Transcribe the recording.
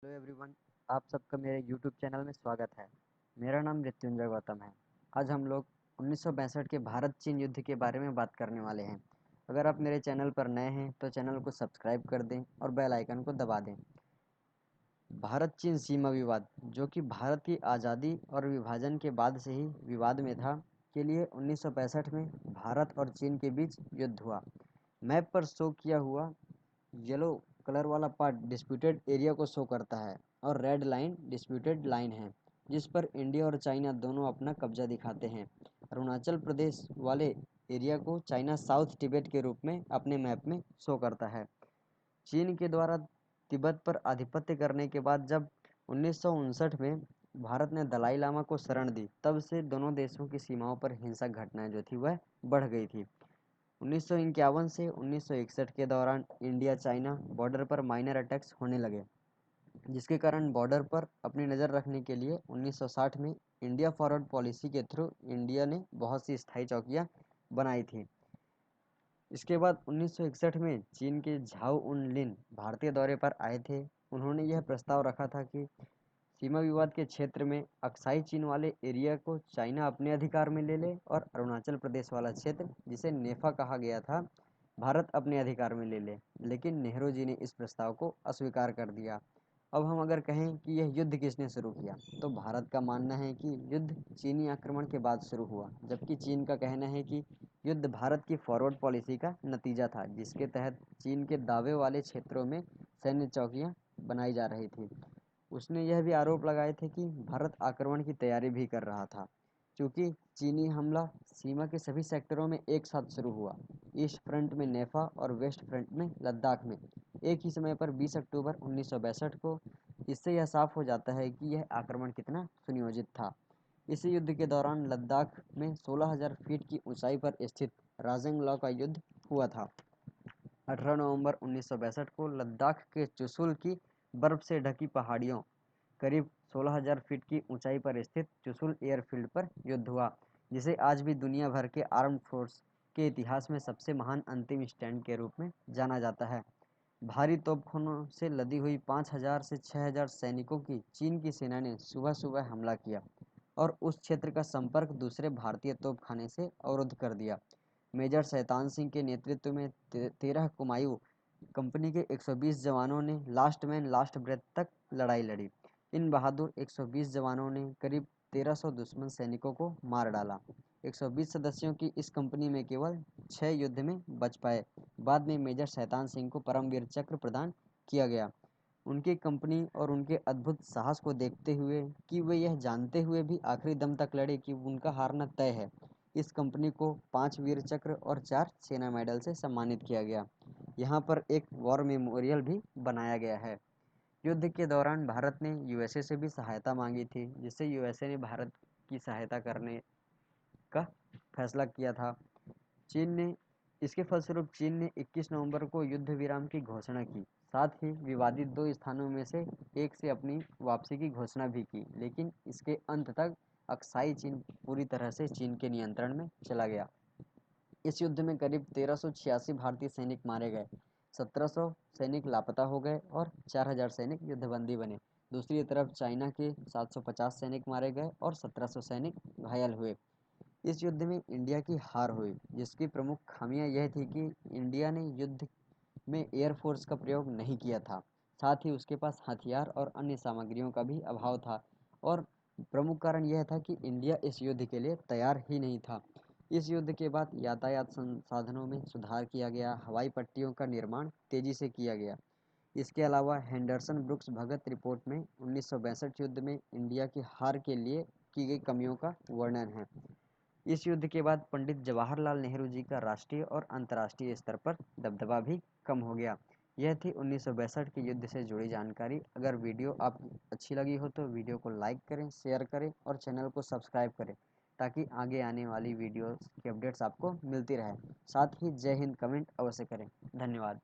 Hello everyone. आप सबका मेरे यूट्यूब चैनल में स्वागत है। मेरा नाम मृत्युंजय गौतम है। आज हम लोग 1962 के भारत चीन युद्ध के बारे में बात करने वाले हैं। अगर आप मेरे चैनल पर नए हैं तो चैनल को सब्सक्राइब कर दें और बेल आइकन को दबा दें। भारत चीन सीमा विवाद, जो कि भारत की आज़ादी और विभाजन के बाद से ही विवाद में था, के लिए 1965 में भारत और चीन के बीच युद्ध हुआ। मैप पर शो किया हुआ येलो कलर वाला पार्ट डिस्प्यूटेड एरिया को शो करता है और रेड लाइन डिस्प्यूटेड लाइन है, जिस पर इंडिया और चाइना दोनों अपना कब्जा दिखाते हैं। अरुणाचल प्रदेश वाले एरिया को चाइना साउथ तिब्बत के रूप में अपने मैप में शो करता है। चीन के द्वारा तिब्बत पर आधिपत्य करने के बाद जब 1959 में भारत ने दलाई लामा को शरण दी, तब से दोनों देशों की सीमाओं पर हिंसक घटनाएं जो थी वह बढ़ गई थी। 1951 से 1961 के दौरान इंडिया चाइना बॉर्डर पर माइनर अटैक्स होने लगे, जिसके कारण बॉर्डर पर अपनी नज़र रखने के लिए 1960 में इंडिया फॉरवर्ड पॉलिसी के थ्रू इंडिया ने बहुत सी स्थायी चौकियां बनाई थी। इसके बाद 1961 में चीन के झाओ उन लिन भारतीय दौरे पर आए थे। उन्होंने यह प्रस्ताव रखा था कि सीमा विवाद के क्षेत्र में अक्साई चीन वाले एरिया को चाइना अपने अधिकार में ले ले और अरुणाचल प्रदेश वाला क्षेत्र, जिसे नेफा कहा गया था, भारत अपने अधिकार में ले ले। लेकिन नेहरू जी ने इस प्रस्ताव को अस्वीकार कर दिया। अब हम अगर कहें कि यह युद्ध किसने शुरू किया, तो भारत का मानना है कि युद्ध चीनी आक्रमण के बाद शुरू हुआ, जबकि चीन का कहना है कि युद्ध भारत की फॉरवर्ड पॉलिसी का नतीजा था, जिसके तहत चीन के दावे वाले क्षेत्रों में सैन्य चौकियां बनाई जा रही थी। उसने यह भी आरोप लगाए थे कि भारत आक्रमण की तैयारी भी कर रहा था, क्योंकि चीनी हमला सीमा के सभी सेक्टरों में एक साथ शुरू हुआ, ईस्ट फ्रंट में नेफा और वेस्ट फ्रंट में लद्दाख में, एक ही समय पर 20 अक्टूबर 1962 को। इससे यह साफ हो जाता है कि यह आक्रमण कितना सुनियोजित था। इस युद्ध के दौरान लद्दाख में 16,000 फीट की ऊंचाई पर स्थित राजंग लॉ का युद्ध हुआ था। 18 नवंबर 1962 को लद्दाख के चुशुल की बर्फ से ढकी पहाड़ियों करीब 16,000 फीट की ऊंचाई पर स्थित चुशुल एयरफील्ड पर युद्ध हुआ, जिसे आज भी दुनिया भर के आर्म्ड फोर्स के इतिहास में सबसे महान अंतिम स्टैंड के रूप में जाना जाता है। भारी तोपखानों से लदी हुई 5,000 से 6,000 सैनिकों की चीन की सेना ने सुबह सुबह हमला किया और उस क्षेत्र का संपर्क दूसरे भारतीय तोपखाने से अवरुद्ध कर दिया। मेजर शैतान सिंह के नेतृत्व में 13 कुमायूं कंपनी के 120 जवानों ने लास्ट मैन लास्ट ब्रेथ तक लड़ाई लड़ी। इन बहादुर 120 जवानों ने करीब 1300 दुश्मन सैनिकों को मार डाला। 120 सदस्यों की इस कंपनी में केवल 6 युद्ध में बच पाए। बाद में मेजर शैतान सिंह को परमवीर चक्र प्रदान किया गया। उनकी कंपनी और उनके अद्भुत साहस को देखते हुए कि वे यह जानते हुए भी आखिरी दम तक लड़े कि उनका हारना तय है, इस कंपनी को 5 वीर चक्र और 4 सेना मेडल से सम्मानित किया गया। यहाँ पर एक वॉर मेमोरियल भी बनाया गया है। युद्ध के दौरान भारत ने यूएसए से भी सहायता मांगी थी, जिससे यूएसए ने भारत की सहायता करने का फैसला किया था। चीन ने इसके फलस्वरूप चीन ने 21 नवंबर को युद्ध विराम की घोषणा की। साथ ही विवादित दो स्थानों में से एक से अपनी वापसी की घोषणा भी की, लेकिन इसके अंत तक अक्साई चीन पूरी तरह से चीन के नियंत्रण में चला गया। इस युद्ध में करीब 1386 भारतीय सैनिक मारे गए, 1700 सैनिक लापता हो गए और 4000 सैनिक युद्धबंदी बने। दूसरी तरफ चाइना के 750 सैनिक मारे गए और 1700 सैनिक घायल हुए। इस युद्ध में इंडिया की हार हुई, जिसकी प्रमुख खामियां यह थी कि इंडिया ने युद्ध में एयरफोर्स का प्रयोग नहीं किया था। साथ ही उसके पास हथियार और अन्य सामग्रियों का भी अभाव था, और प्रमुख कारण यह था कि इंडिया इस युद्ध के लिए तैयार ही नहीं था। इस युद्ध के बाद यातायात संसाधनों में सुधार किया गया, हवाई पट्टियों का निर्माण तेजी से किया गया। इसके अलावा हेंडरसन ब्रुक्स भगत रिपोर्ट में 1962 युद्ध में इंडिया की हार के लिए की गई कमियों का वर्णन है। इस युद्ध के बाद पंडित जवाहरलाल नेहरू जी का राष्ट्रीय और अंतर्राष्ट्रीय स्तर पर दबदबा भी कम हो गया। यह थी 1962 के युद्ध से जुड़ी जानकारी। अगर वीडियो आपको अच्छी लगी हो तो वीडियो को लाइक करें, शेयर करें और चैनल को सब्सक्राइब करें, ताकि आगे आने वाली वीडियोस की अपडेट्स आपको मिलती रहे। साथ ही जय हिंद कमेंट अवश्य करें। धन्यवाद।